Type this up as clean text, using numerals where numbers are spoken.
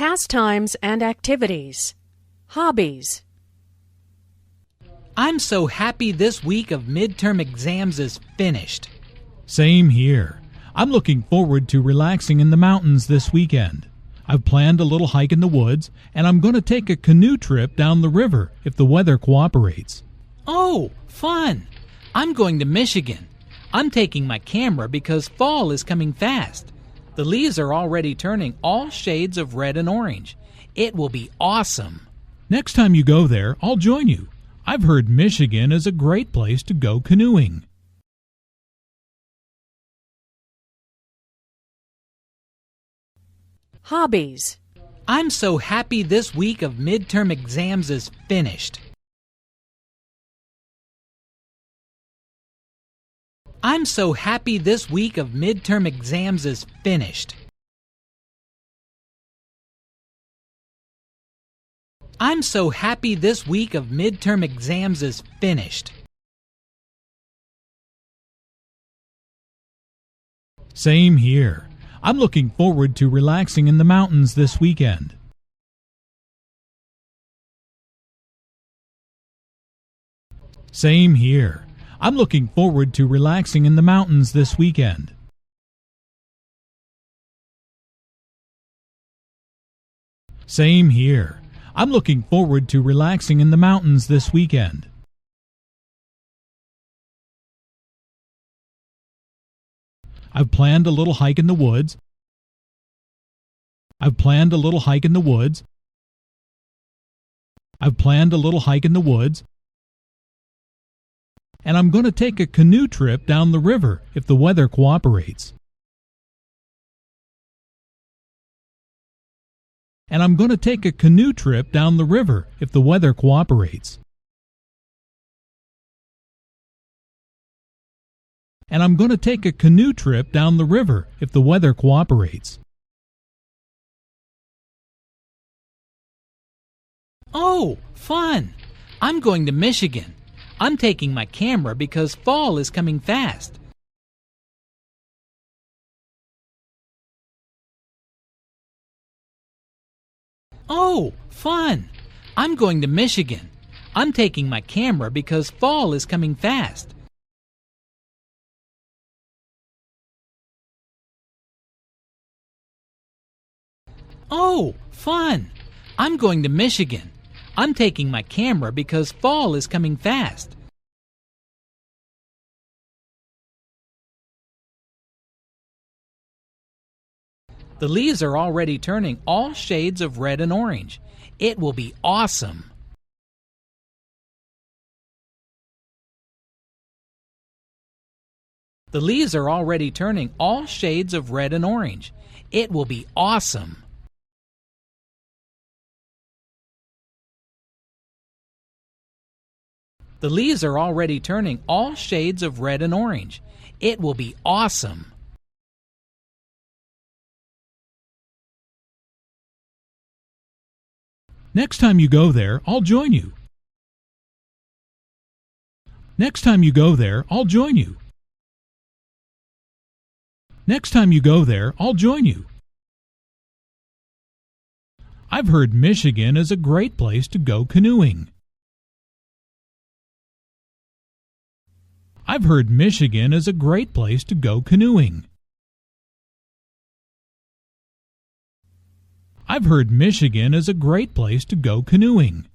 Pastimes and activities. Hobbies. I'm so happy this week of midterm exams is finished. Same here. I'm looking forward to relaxing in the mountains this weekend. I've planned a little hike in the woods, and I'm going to take a canoe trip down the river if the weather cooperates. Oh, fun! I'm going to Michigan. I'm taking my camera because fall is coming fast. The leaves are already turning all shades of red and orange. It will be awesome. Next time you go there, I'll join you. I've heard Michigan is a great place to go canoeing. Hobbies. I'm so happy this week of midterm exams is finished. I'm so happy this week of midterm exams is finished. I'm so happy this week of midterm exams is finished. Same here. I'm looking forward to relaxing in the mountains this weekend. Same here. I'm looking forward to relaxing in the mountains this weekend. Same here. I'm looking forward to relaxing in the mountains this weekend. I've planned a little hike in the woods. I've planned a little hike in the woods. I've planned a little hike in the woods. And I'm going to take a canoe trip down the river if the weather cooperates. And I'm going to take a canoe trip down the river if the weather cooperates. And I'm going to take a canoe trip down the river if the weather cooperates. Oh, fun! I'm going to Michigan. I'm taking my camera because fall is coming fast. Oh, fun! I'm going to Michigan. I'm taking my camera because fall is coming fast. Oh, fun! I'm going to Michigan. I'm taking my camera because fall is coming fast. The leaves are already turning all shades of red and orange. It will be awesome. The leaves are already turning all shades of red and orange. It will be awesome. The leaves are already turning all shades of red and orange. It will be awesome. Next time you go there, I'll join you. Next time you go there, I'll join you. Next time you go there, I'll join you. I've heard Michigan is a great place to go canoeing. I've heard Michigan is a great place to go canoeing. I've heard Michigan is a great place to go canoeing.